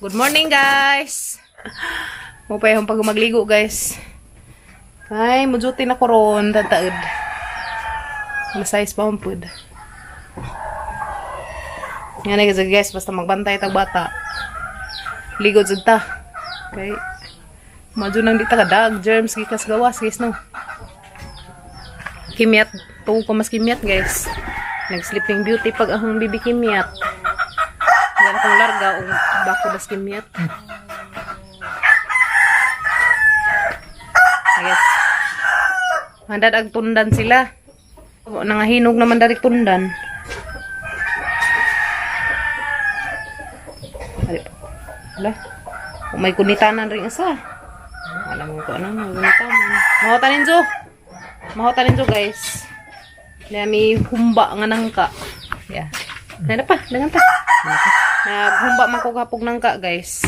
Good morning, guys. Mupay yung pag magligo, guys. Ay, mujuti na ko ron, tataod. Masayos pa ang food. Yan na guys, basta magbantay tag bata. Ligo jud ta. Okay. Maju nang di ta kadag germs gikas gawas, guys, no. Kimyat, tuwa ko mas kimyat, guys. Nag-sleeping beauty pag ahong bibi kimyat. Yan akong larga o bako das kimyat. Yes. Handad ag tundan sila. Nangahinog naman dari tundan. Hala. May kunitanan rin isa. Alam mo ko ano, may kunitanan. Mahotanin jo guys. Na may humba nga nangka. Yeah. Nana pa, dangan pa. Naghumba man ko kapog nangka, guys.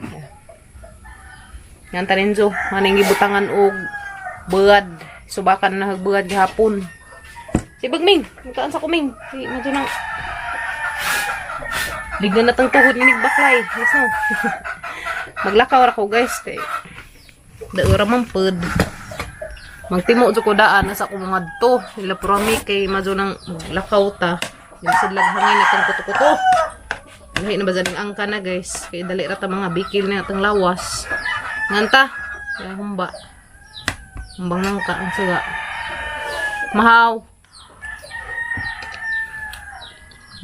Yeah. Yan tanin jo, maning gibutangan og buad. Subakan na hagbuad gihapon. Si Bagming, mutaan sa kuming. Si madyo nang lignan na tang tuhod ni baklay. Yes, no? Maglakaw ra ko, guys, kay daura man pud. Magtimo jo ko daan sa akong mga adto. Sila promi kay madyo nang lakaw ta. Yung sidlag hangin itong kuto-kuto. Lahi na ba zaning angka na, guys. Kaya dali rata mga bikil na itong lawas. Nganta. Kaya humba. Humbang nangka. Ang suga. Mahaw.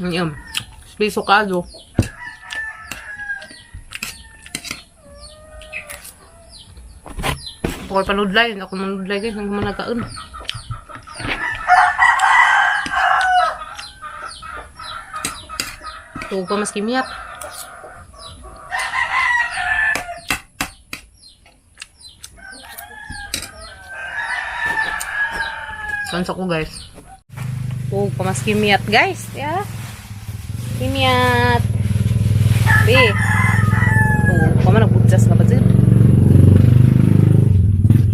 Yan. Spiso kaso. Pukul panudlay. Ako manudlay, guys. Nang managkaan. Tuwa pa mas kimiyat. Sansa ko, guys. Tuwa pa mas kimiyat, guys. Yeah. Kimiyat. Be. Tuwa pa man nagbudsas na ba dyan?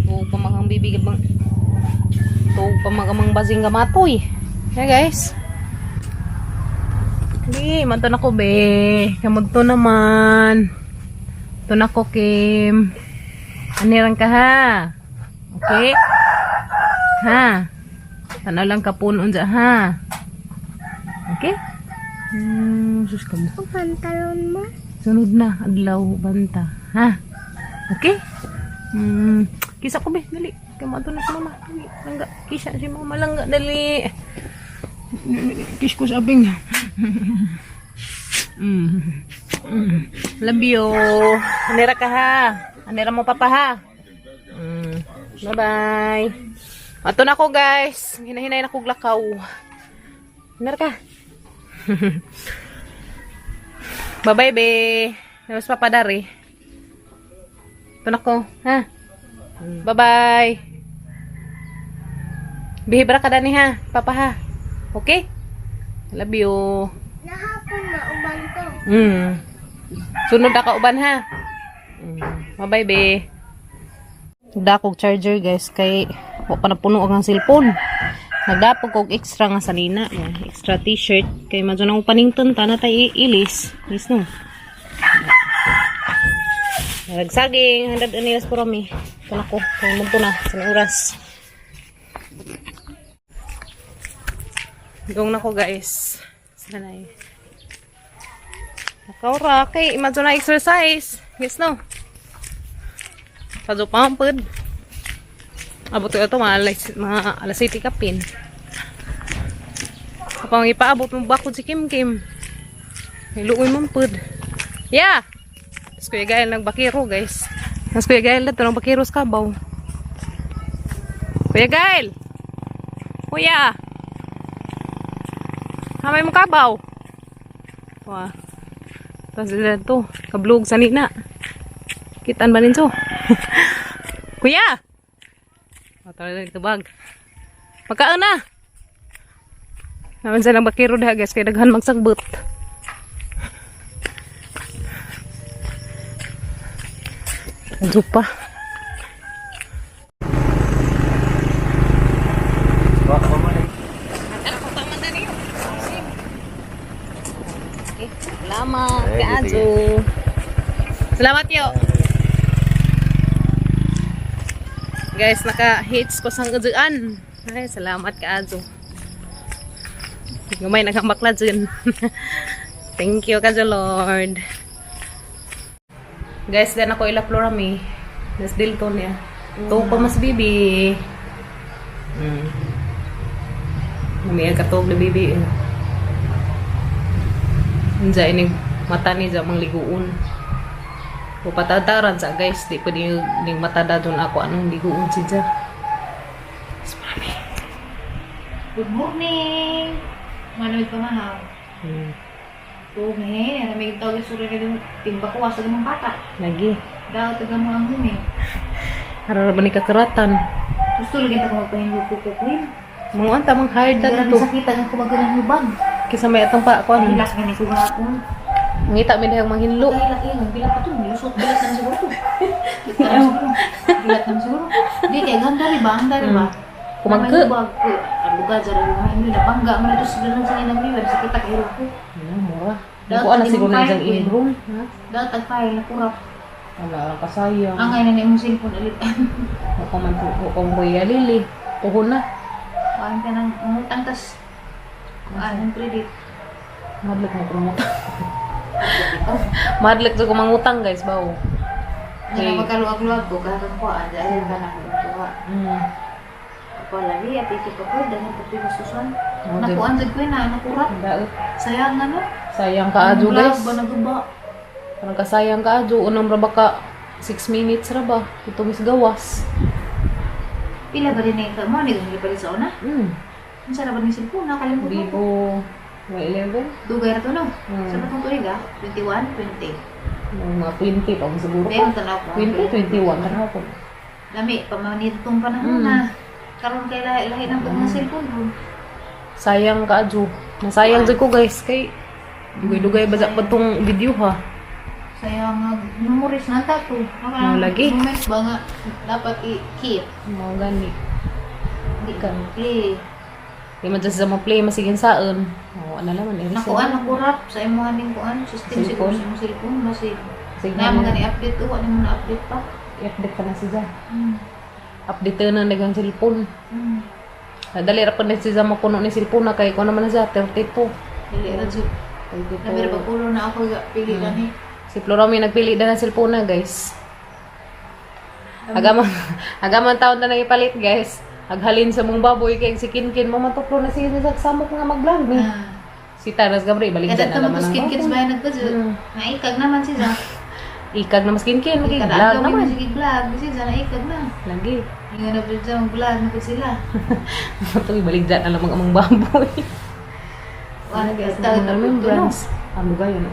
Tuwa pa magang bibigil bang. Tuwa pa magamang basing gamatoy. Yeah, guys. Hindi, manto na ko, be. Kamunto naman. Ito na ko, Kim. Anirang ka, ha? Okay? Ha? Tanaw lang ka punon dyan, ha? Okay? Sus ka mo. Pantalon mo? Sunod na, adlaw, banta. Ha? Okay? Kisa ko, be. Dali. Kamunto na si mama. Dali. Langga. Kisa si mama. Langga. Dali. Kiss ko sabing. Love you. Anira ka, ha? Anira mo papa, ha? Bye bye. Ato na ko, guys. Hinahinay na ko glakaw. Anira ka. Bye bye, be. Mas papadari. Ato na ko, ha? Bye bye. Bihibra ka dani, ha? Papa, ha? Okay? Love you. Nahapon na uban to. Sunod na ka uban, ha? Bye-bye, be. Nagdakog charger, guys, kay wala pa napuno ang cellphone. Nagdapog kog extra nga salina. Extra t-shirt. Kay madyo nang panington ta na tayo ilis. Yes, no? Nagsaging. Handad anilas po rami. Ito na ko. Kaya magto na. Sa oras. Gawin na ko, guys. Sanay. Nakawra. Kay imagine na exercise. Yes, no? Padyo pampad. Abot ko ito. Mga alas 7 kapin. Kapag ipaabot mo bakod si Kim Kim. Iluoy mampad. Yeah! Tapos kuya Gael nagbakiro, guys. Tapos kuya Gael na ito. Nagbakiro sa kabaw. Kuya Gael! Kuya! Hamay mo kabaw. Wah. Tapos ito. Kablog sa nina. Kitaan ba ninyo? Kuya! Matawag na ito bag. Magkaan na. Naman silang bakiro dah, guys. Kaya daghan magsagbot. Ano pa? Okay. Salamat kay Ajo. Salamat yo. Guys, naka-hits ko sang ujuan. Ay, salamat kay Ajo. Gamay nagambakla dyan. Thank you Kajo Lord. Guys, dan ako ila Florami. Nas Dilton ya. To pa mas bibi. Namiya katog na bibi. Unsa ini mata ni sa mangliguon. O patadaran sa guys, di pa ning mata dadon ako anong liguon si ja. Good morning. Manuit pa mahal. Tumi, may tawag sura ka din timba ko asa ng bata. Lagi. Daw taga mo ang humi. Harap ba ni kakaratan? Gusto lagi ta ko magpahingo ko ko queen. Mga anta mang hard Dara dito. sakitan ako magalang hubag. Kisa may atang pa ako ano. Hilas gani ko ako. Ngita mi dahang manghinlo. Kaya laki ng bilat pa to, nilusot bilat na siguro to. Bilat na siguro. Di kay ganda ri ba? Anda ri ba? Kumangke. Ang lugar jara yung mga nila bangga man ito sila lang sa inang bilat sa kita kay ko. Mura. Ako ana siguro na isang inroom, ha? Daw tag file na kurap. Wala ka sayang. Ang ay na mo cellphone ulit. Ako man ko kung boya lili. Tuhon na. Kuhaan ka ng umutang tas ang credit. Madlek mo kumutang. Madlek sa kumangutang guys, bawo. Hindi na magkaluwag-luwag ko kakang kuhaan dahil ka na kuha. Ako lagi at ito pa ko dahil pati masusan. Nakuhaan sa ko na nakurat. Daot. Sayang ano? Sayang ka adyo guys. Ba naguba? Parang kasayang ka adyo. Unang raba ka 6 minutes raba. Ito mis gawas. Pila ba din na yung mo? Hindi pa rin sa una? Ang sarap ba ng cellphone? Nakalimutan ko. Vivo Y11. Dugay na to no? Hmm. Sa batong tulig ah? 21, 20. Mga 20 pa siguro Pero pa. tanaw ko. 20, 21 tanaw ko. Lami, pamanitong panahon na. Karoon kay lahi ng mga cellphone ko. Sayang ka adyo. Nasayang dyan ko guys. Kay dugay-dugay ba sa patong video ha. Sayang nga, memories na tato. Mga lagi. Moments ba nga dapat i-keep? Mga gani. Hindi ka play. Di man dyan sa ma-play masiging saan. Ano naman eh. Nakuan, nakurap sa imuhan din kuan. System siguro Cellphone? sa imong cellphone. Masig. Sige Na mga na. ni-update to. Ano mo na-update pa? I-update ka na siya. Hmm. Update na nagang cellphone. Hmm. Dali ra pa na siya mapuno ni cellphone na kay ko naman na siya 32. Dili ra jud. Nabira 32. pagpulo na ako pili gani. Si Florami nagpili na ng cellphone na guys. Agaman taon na nang ipalit guys. Aghalin sa mong baboy kay si Kinkin mo matuplo na siya sa samok nga mag-vlog ni. Si Taras Gabri balik Kada na tamo naman ko skin kids ang ba nagbudget. Naikag naman siya. ikag na mas Kinkin Kada mag-vlog adlaw naman. mo sige vlog, siya naikag na. Lagi. Yung na video ng vlog na sila. Ito ibalik dyan na lang mga amang baboy. Ano guys, Ang tawag remembrance. Ano ba yun?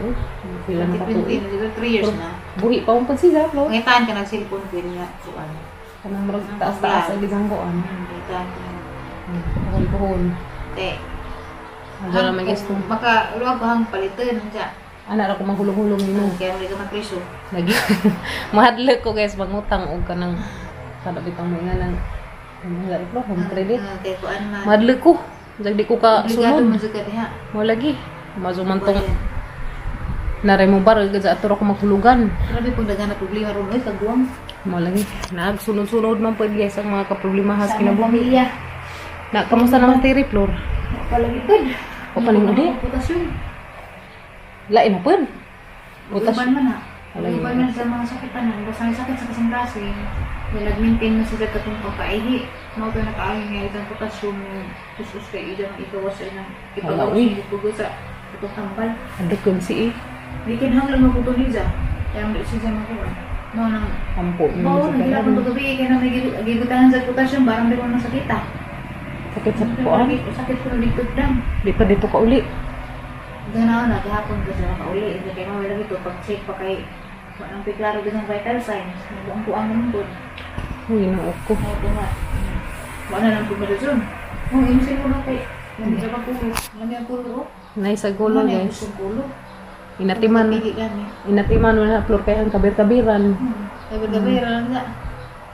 Pila na pa 2020, 3 years na. Buhi pa mong siya, Flo. Ngayon ka nag-cellphone ko niya. Kuan. Kanang marag taas-taas ang isang kuan. Ngayon ka. Pohon-pohon. Te. Ano naman gusto. Maka, luwag ba ang palitan siya. Anak ako mahulong-hulong nino. Kaya hindi ka mapriso. Lagi. Mahadlok ko guys, mangutang og kanang kadabitang may nga ng ano Flo, home credit. Kaya kuan man. Mahadlok ko. Di ko ka Obligado mo sunod. sa kanya. Mo lagi. Mazumantong naray mo bar gud sa aturo ko maghulugan. Grabe pag nagana problema ron oy kagwang. Mo lagi. Nagsunod-sunod man pud guys ang mga kaproblema has Sa kinabuhi. pamilya. Na kamusta naman tiri Flor? Palagipod. O palingudi? Reputasyon. Lain na pud. Butas. Uban man na. Wala yun. Uban man sa mga sakitan. Basta may sakit sa kasing klase. May nag-maintain mo sila katong pagkaihi. Mga ito nakaawin nga itong potassium. Susus kay ito ng ikawas sa inang ipagawas Uy. ng ipugo sa itong tambal. Adukon si Di kinahanglan maputuliza. Kaya mo siya makuha. Mo nang ampo ni Oo, sa nagila kanan. ko gabi kaya na may gigutangan sa potassium. Barang di ko nang sakita. Sakit sa kuan. Sakit ko na dito dam. Di pa dito ka uli. Ganaw na, gahapon ko sila makauli. Hindi kaya mawala dito. Pag-check pa kay walang piklaro din ng vital signs. Nagbuang-buang naman po. Uy, naok ko. Ay, bunga. Wala lang pumadasyon. Oh, inusin mo na kay. Lami ka pa pulo. Lami ang pulo. Nay sa gulo Lami ang guys. pusong pulo. Inatiman. Pili gani. Inatiman mo na Flor kay ang kabir-kabiran. Gabi-gabi, lang na.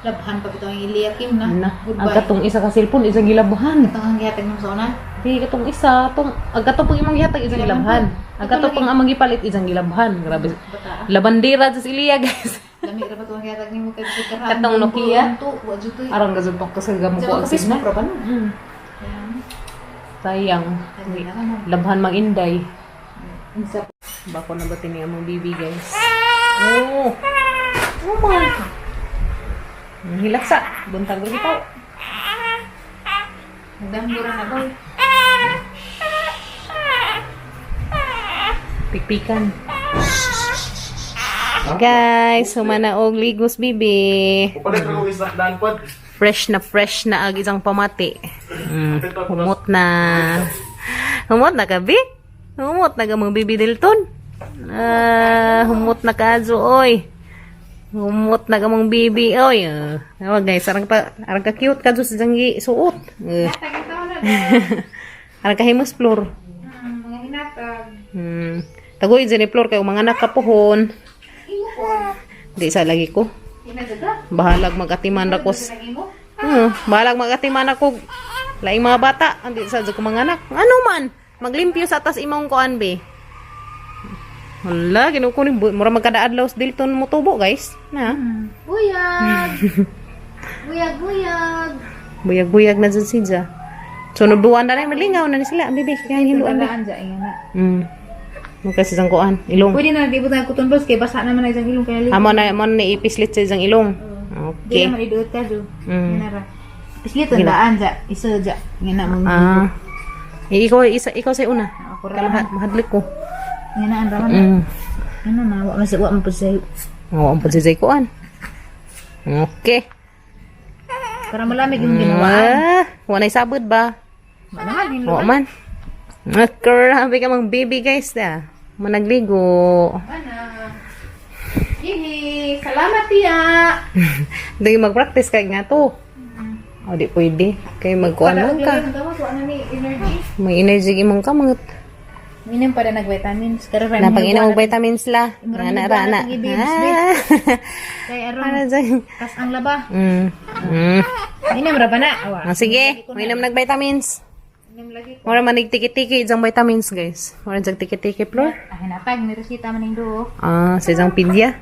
Labhan pa ito ang iliakim na. Na, ang Goodbye. katong isa ka cellphone, isa gilabuhan. Ito ang gihatag mo sa una. Di katong isa, tong agato pang imong gihatag isang gilabhan. Agato pang amang gipalit isang gilabhan. Grabe. Labandera sa Ilia, guys. Lami ra ba to ang yatag nimo kay sikara. Katong Nokia. Wa jud to. Arang gazuntok ko sa gamo ko ang Facebook signal. ra ba no? Sayang. Labhan mang inday. Insa Bako na ba tini among bibi, guys? Oh. Oh man. Hilaksa. Buntag ko bitaw. Nagdambura na ba? Pikpikan. Guys, humana og ligos bibi. Fresh na ag isang pamati. Humot na. Humot na kabi? Humot na gamang bibi Dilton. Humot na kazo oy. Humot na gamang bibi oy. Guys, arang ka cute kazo sa janggi suot. Arang ka himus floor. Mga hinatag. Tagoy dyan ni floor kay mga nakapuhon. Di sa lagi ko. Inajaga. Bahalag mag-atiman ako. Lagi mo. Bahalag mag-atiman ako. Laing mga bata. Andi sa ko mga anak. Ano man? Maglimpyo sa atas imong kuan be. Wala, kinukunin. Mura magkadaadlaw sa Dilton mo tubo, guys. Na. Buyag. Buyag. Buyag-buyag na dyan siya. Sunod buwan na rin. Malingaw na ni sila. Bibi, kaya hiluan be. Anja ingana. Magkasi isang kuan. Ilong. Pwede na di butang kuton bros kay basa naman na isang ilong kaya Amo na ipislit sa isang ilong. Di Okay. naman iduot ka jo. Inara. Islit ang daan ja, isa ja. Ngana mo. Ikaw sa una. Ako ra. Mahadlik ko. Ngana ang raman. Ano na wa man wa man pud say. Ang pansisay kuan. Okay. Para malamig yung ginawa. Wanay sabod ba? Naman din Oo man. Grabe ka mang baby, guys da. Managligo. Ana. Hihi, salamat tiya. Dahil mag-practice ka nga to. O di pwede. Kaya magkuhan lang ka. May energy imong kamot. Minum pada nag-vitamins. Napag-inom og vitamins la. Rana. Kaya Para aron, dyan. kas ang laba. Minum ra ba na? Awa. Sige, mainom nag-vitamins. Minum lagi. Mura manig tiki-tiki isang vitamins, guys. Mura dyan tiki-tiki, Flor. Ah, hinatag. May resita man yung duo. Sa isang pidya.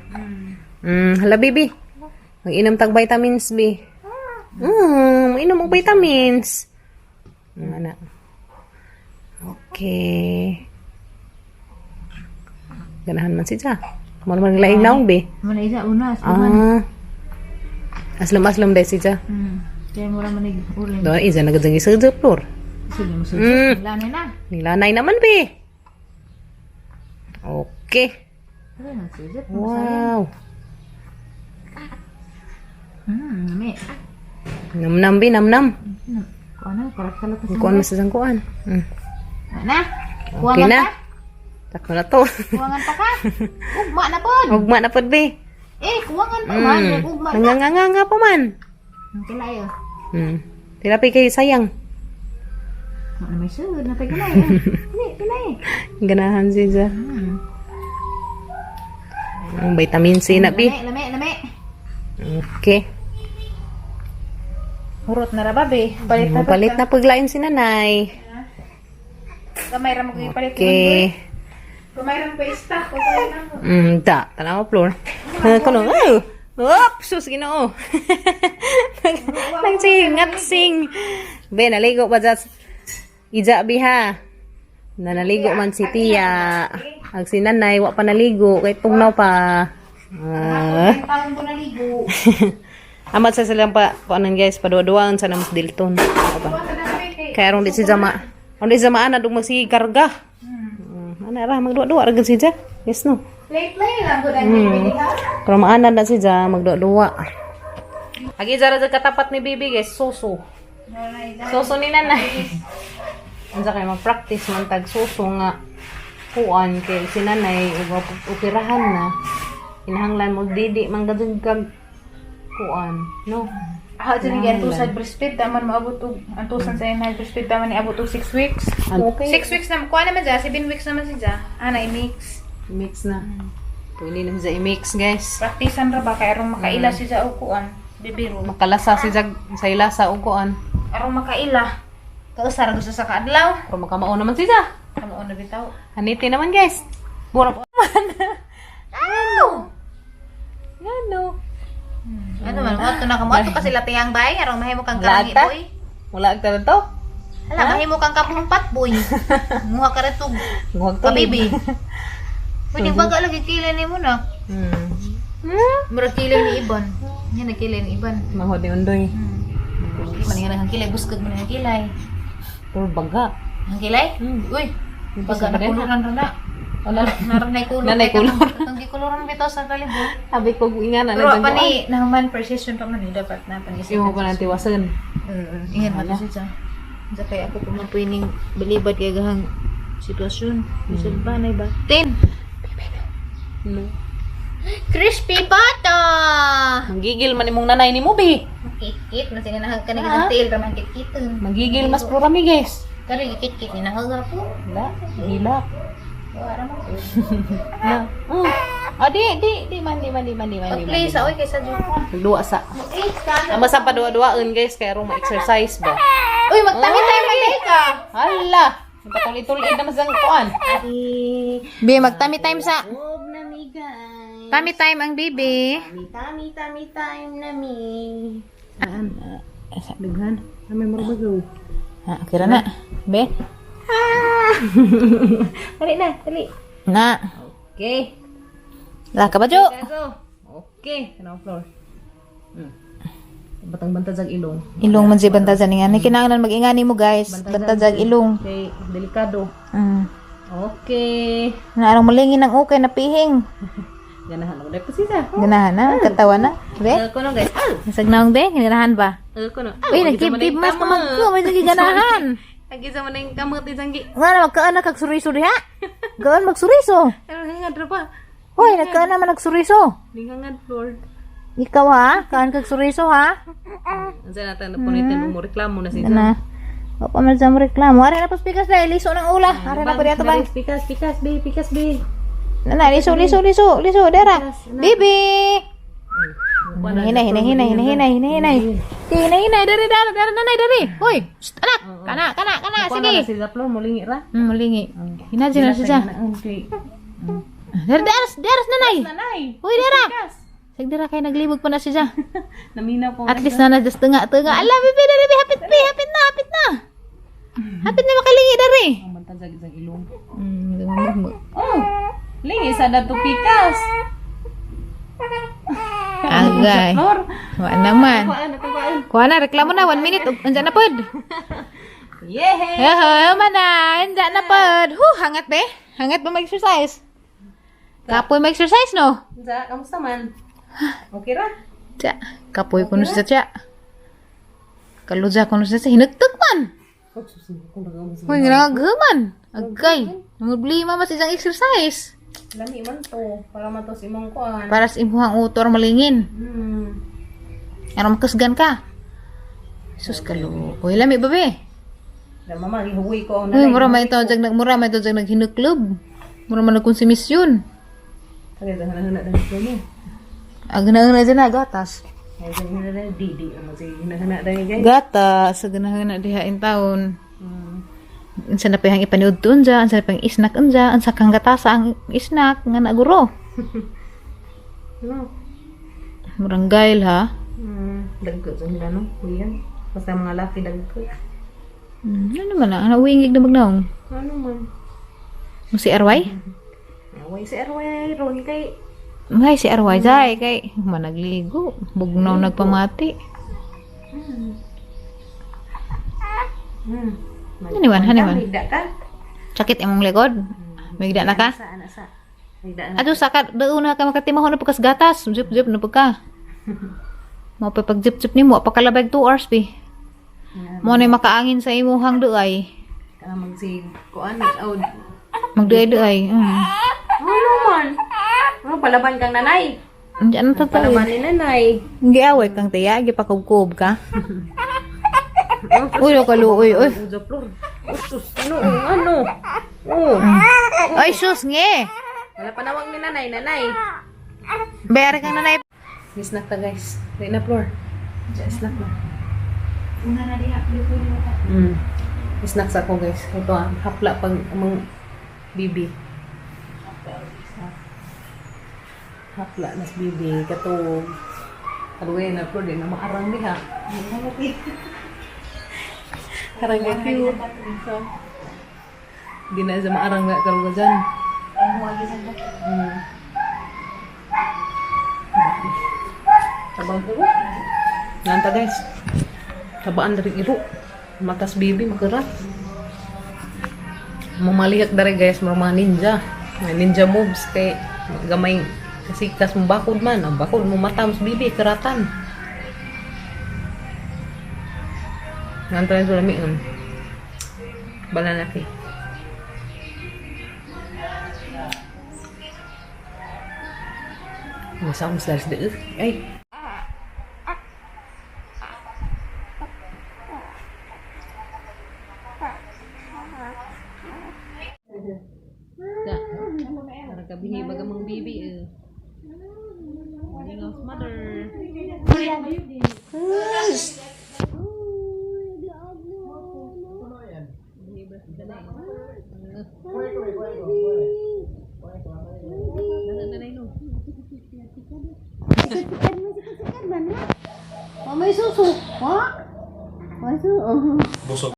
Hala, baby. Mag-inom tag vitamins, B. Mag-inom og vitamins. Ana. Okay. Ganahan man siya. Mura man laing naong, B. Mana isa una. Aslam-aslam dahil siya. Kaya mura manig uling. Doon, isa nagadang isa sa Flor. Sige mo susunod. Lanay na. Nilanay naman, B. Okay. Ano na susunod? Wow. Nami. Namnam, B. Namnam. Kuana, karat-kalat na Kuan mas isang kuan. Na? Okay Kuwangan na. pa? Takbo na to. Kuwangan pa ka? Ugma na pod. Ugma na pod, be. Kuwangan pa man. Ugma na. Nanganganga pa man. Ang kilayo. Tirapi kay sayang. Ano may sugod na tayo kilayo. Hindi, kilayo. Ganahan siya. Ang vitamin C na, be. Lame. Okay. Hurot na ra ba, be? Palit na Palit na paglain si nanay. Gamay ra mo kay palit. Okay. Gamay ra mo pa stock ko pa na. Tanaw, Flor. Kuno, sus, ginoo. Nagsingat-sing. Be, naligo pa dyan. Ija, biha. Naligo man si Tia. Ang si nanay, wa pa naligo. Kay tungnaw pa. Taon ko naligo. Amat sa silang paanan, guys. Paduwa-duwaan sa namas Dilton. Kaya arong di si Jama. Arong di si Jama, ana, dug magsikarga. Ana ra, magduwa-duwa. Aragad si Jama. Yes, no? Play lang ko dahil pwede ha. Pero maanan na si Jama, magduwa-duwa. Agi jara sa katapat ni Bibi, guys. Suso. Suso ni nanay. Ansa kay mag-practice man tag suso nga kuan kay si nanay upirahan na. Kinahanglan mo didi manggadug kag kuan, no? Dyan yung antusan breastfeed, taman maabot og antusan sa inay breastfeed, taman ni abot og 6 weeks. Okay. 6 weeks na, kuha naman dyan, 7 weeks naman siya. Na-mix. Mix na. Pwede na siya i-mix, guys. Praktisan ra ba, kaya arong makaila siya og kuan. Bibiro. Makalasa si Jag sa ilasa og kuan. Arong makaila. Kausar gusto sa kaadlaw. Pero magkamao naman siya. Kamu na bitaw. Haniti naman guys. Burap naman. Ano? Ano? Ano man, mo to na kamo to kasi latihang bay, aron mahimo kang karangi Lata? boy. Wala ka to? Hala, mahimo kang kapumpat boy. Muha ka retog. Huwag to. Pabibi. Pwede baga lagi kilay ni mo na. Murag kilay ni Iban. Yan na kilay ni Iban. Mahod ni Undoy. Maningan ang kilay, buskag mo na kilay. Pero baga. Ang kilay? Uy, baga na kuluran rin na. Naranay kulor. Nanay kulor. Ang gikuluran bitaw sa kalibot. Sabi ko, ingan na. Pero pa ni, naman precision pa man, dapat na panisip. Yung mo pa natin tiwasan. Ingat mo to siya. Sa kaya ako pumapuining balibad kaya gahang sitwasyon. Bisan ba na iba? No. Crispy bata! Manggigil man imong nanay ni Mubi. Kikit na sinanahag ka na tail raman kikitin. Manggigil mas prorami guys. Kari kikit ni nahag po. Wala. Gila. Wala mo. Na. Ah, di man. Please, oy kaysa dyan. Dua sa. Ama sa padua-duaon guys kaya rong ma-exercise ba. Uy, magtami tayo manday ka. Hala. Patuli-tuli naman sang kuan. Bi, magtami time sa. Huwag na mi guys. Tami time ang bibi. Tami time na mi. Daghan. May marabagaw. Ha, kira na. Be. Dali na, dali. Na. Okay. La ka ba, Jo? Go. Okay. Kanang floor. Batang-bantad sa ilong. Ilong man si bantazan nga. Ni kinahanglan mag-ingani mo, guys. Bantazag ilong. Okay, delikado. Okay. Na arang malingin ng ukay na pihing. Ganahan mo dahil siya. Ganahan na, katawa na. Be. Ko no guys. Nasag na be, ganahan ba? Ko no. Uy, nagkip-tip mas pamagko, may naging ganahan. Lagi sa manang kamot isang gi. Nga na, magkaan na kagsuriso diha. Gaan magsuriso. Pero hangad ra pa. Hoy, nagkaan naman nagsuriso. Hangad Lord. Ikaw ha, kaan kagsuriso ha. Ansa natin na punitin mo reklamo na siya. Na. O pa man sa mo reklamo. Ari na paspikas na, liso ng ula. Ari na pa diato ba? Pikas be. Na, liso, dera. Bibi. Hinay, dari. Hoy, shh, anak. Kana, sige. Si Zaplo mulingi ra. Mulingi. Hinaji na siya. Deras, nanay. Hoy, dera. Sige, dera, kaya naglibog pa na siya. Namina po. At least na just tengah. Ala, bibi, hapit na. Hapit na makalingi, dari. Ang bantag sa isang ilong. Dumamag. Oh. Lingi sa dato pikas. Agay. Flor. Wala naman. Kuan. Kuha na, reklamo na. 1 minute. Andiyan na pod. Yeah. Mana. Andiyan na pod. Hangat be. Hangat ba mag-exercise? Kapoy mag-exercise, no? Sa kamusta man? Okay ra? Tiya. Kapoy ko na siya, tiya. Kaluja ko na siya. Hinagtag man. Uy, nangagaman. Agay. Nangablima mas isang exercise. Lami man to. Para man to si mong kuan. Para sa imuhang utor malingin. Ano makasgan ka? Sus kalo. Uy, lami babe. Da mama gihuwi ko Uy, mura may ito jag naghinuklob. Mura man nagkonsumisyon. Kaya da hana ko mo. Agna-agna dyan na, gatas. Ay hana didi mo si hana dai guys. Gatas, agna-agna dihain taon. Unsa na pahang ipaniud tuon dyan, unsa na pahang isnak unja, unsa kang gatasa ang isnak nga naguro. No. Murang gail ha. Dagko sa nila no. Kuyan. Basta mga laki dagko. Ano naman na, ano uwingig na magnaong? Ano man. Si Arway? Away si Arway ron kay Ay, si Arway jay kay managligo, bugnaw nagpamati. Haniwan. Migda ka? Sakit imong likod? Migda na ka? Sa. Migda na. Ato saka daon na ka makatimahon na pagkas gatas, jup na pagka. Mo pa pag jup nimo pakalabag 2 hours pi. Mo na makaangin sa imuhang duay. Kana magsig kuan out. Magduay. Ano man? Ano palaban kang nanay? Diyan na Palaban tatay. ni nanay. Giaway kang tiya, gipakubkob ka. Uy, kaluoy, uy. Ujaplor. Usus, ano? Oh. Ay, sus, nge. Wala panawag ni nanay. Bayari kang nanay. Snack ta guys. Wait na floor. Snack na. Una na diha, snacks ako guys. Ito hapla pag among bibi. Hapla nas bibi katong kaluwi na pro din na maarang diha. Karang nga cute. So, di na sa maarang nga kaluwi dyan. Tabang ko. Nanta guys. Tabaan dari iro. Matas bibi magkarat. Mamalihat dari guys mga ninja. Mga ninja moves kay gamay kasi kas mo bakod man. Ang bakod mo matams bibi keratan. Nanta yung sulami yun. Banana cake. Sounds dari sedih. Dah. Para kabihi bagamang bibi. Morning of mother. May susu. Ha? May susu.